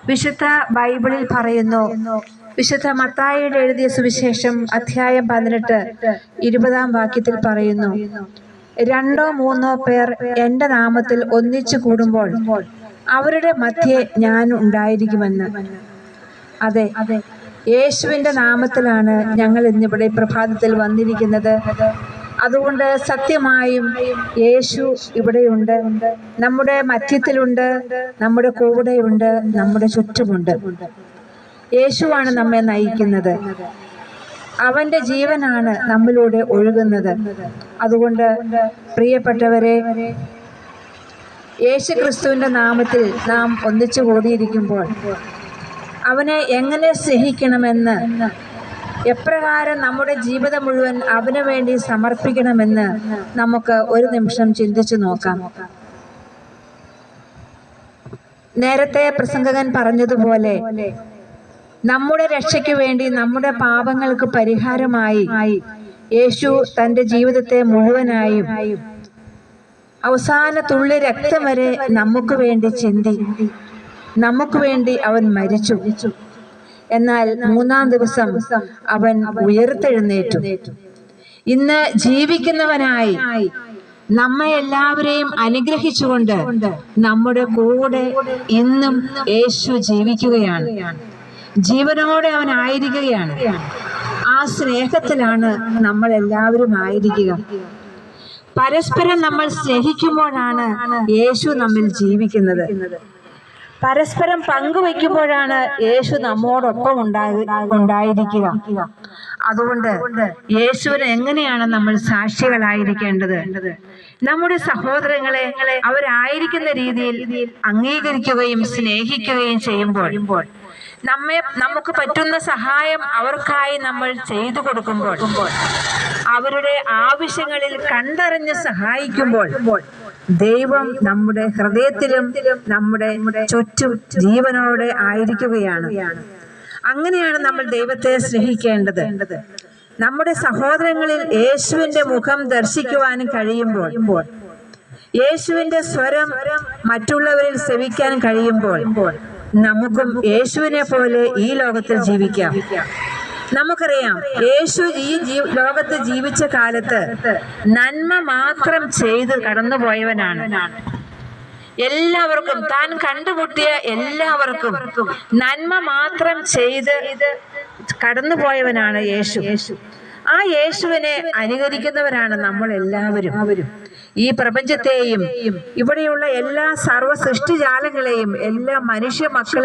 വിശുദ്ധ ബൈബിളിൽ പറയുന്നു, വിശുദ്ധ മത്തായിയുടെ എഴുതിയ സുവിശേഷം അധ്യായം 18 20 വാക്യത്തിൽ പറയുന്നു, 2 or 3 പേർ എൻ്റെ നാമത്തിൽ ഒന്നിച്ചു കൂടുമ്പോൾ അവരുടെ മധ്യേ ഞാൻ ഉണ്ടായിരിക്കുമെന്ന്. അതെ, യേശുവിൻ്റെ നാമത്തിലാണ് ഞങ്ങൾ ഇന്നിവിടെ പ്രഭാതത്തിൽ വന്നിരിക്കുന്നത്. അതുകൊണ്ട് സത്യമായും യേശു ഇവിടെയുണ്ട്, നമ്മുടെ മധ്യത്തിലുണ്ട്, നമ്മുടെ കൂടെയുണ്ട്, നമ്മുടെ ചുറ്റുമുണ്ട്. യേശുവാണ് നമ്മെ നയിക്കുന്നത്. അവൻ്റെ ജീവനാണ് നമ്മിലൂടെ ഒഴുകുന്നത്. അതുകൊണ്ട് പ്രിയപ്പെട്ടവരെ, യേശു ക്രിസ്തുവിൻ്റെ നാമത്തിൽ നാം ഒന്നിച്ചു കൂടിയിരിക്കുമ്പോൾ അവനെ എങ്ങനെ സ്നേഹിക്കണമെന്ന്, എപ്രകാരം നമ്മുടെ ജീവിതം മുഴുവൻ അവന് വേണ്ടി സമർപ്പിക്കണമെന്ന് നമുക്ക് ഒരു നിമിഷം ചിന്തിച്ചു നോക്കാം. നേരത്തെ പ്രസംഗകൻ പറഞ്ഞതുപോലെ, നമ്മുടെ രക്ഷയ്ക്ക് വേണ്ടി, നമ്മുടെ പാപങ്ങൾക്ക് പരിഹാരമായി യേശു തൻ്റെ ജീവിതത്തെ മുഴുവനായും അവസാന തുള്ളി രക്തം വരെ നമുക്ക് വേണ്ടി ചിന്തി, നമുക്ക് വേണ്ടി അവൻ മരിച്ചു. എന്നാൽ 3-ാം ദിവസം അവൻ ഉയർത്തെഴുന്നേറ്റു. ഇന്ന് ജീവിക്കുന്നവനായി നമ്മെ എല്ലാവരെയും അനുഗ്രഹിച്ചുകൊണ്ട് നമ്മുടെ കൂടെ ഇന്നും യേശു ജീവിക്കുകയാണ്. ജീവനോടെ അവൻ ആയിരിക്കുകയാണ്. ആ സ്നേഹത്തിലാണ് നമ്മൾ എല്ലാവരും ആയിരിക്കുക. പരസ്പരം നമ്മൾ സ്നേഹിക്കുമ്പോഴാണ് യേശു നമ്മിൽ ജീവിക്കുന്നത്. പരസ്പരം പങ്കുവെക്കുമ്പോഴാണ് യേശു നമ്മോടൊപ്പം ഉണ്ടായിരിക്കുക. അതുകൊണ്ട് യേശുവിന് എങ്ങനെയാണ് നമ്മൾ സാക്ഷികളായിരിക്കേണ്ടത്? നമ്മുടെ സഹോദരങ്ങളെ അവരായിരിക്കുന്ന രീതിയിൽ അംഗീകരിക്കുകയും സ്നേഹിക്കുകയും ചെയ്യുമ്പോൾ, നമുക്ക് പറ്റുന്ന സഹായം അവർക്കായി നമ്മൾ ചെയ്തു കൊടുക്കുമ്പോൾ, അവരുടെ ആവശ്യങ്ങളിൽ കണ്ടറിഞ്ഞ് സഹായിക്കുമ്പോൾ, ദൈവം നമ്മുടെ ഹൃദയത്തിലും നമ്മുടെ ചുറ്റും ജീവനോടെ ആയിരിക്കുകയാണ്. അങ്ങനെയാണ് നമ്മൾ ദൈവത്തെ സ്നേഹിക്കേണ്ടത്. നമ്മുടെ സഹോദരങ്ങളിൽ യേശുവിൻ്റെ മുഖം ദർശിക്കുവാനും കഴിയുമ്പോൾ, യേശുവിൻ്റെ സ്വരം മറ്റുള്ളവരിൽ ശ്രവിക്കാൻ കഴിയുമ്പോൾ, നമുക്കും യേശുവിനെ പോലെ ഈ ലോകത്തിൽ ജീവിക്കാം. നമുക്കറിയാം, യേശു ഈ ലോകത്ത് ജീവിച്ച കാലത്ത് നന്മ മാത്രം ചെയ്ത് കടന്നുപോയവനാണ്. എല്ലാവർക്കും, താൻ കണ്ടുമുട്ടിയ എല്ലാവർക്കും നന്മ മാത്രം ചെയ്ത് കടന്നുപോയവനാണ് യേശു. ആ യേശുവിനെ അനുകരിക്കുന്നവരാണ് നമ്മൾ എല്ലാവരും. ഈ പ്രപഞ്ചത്തെയും ഇവിടെയുള്ള എല്ലാ സർവ്വ സൃഷ്ടിജാലങ്ങളെയും, എല്ലാ മനുഷ്യ മക്കളെയും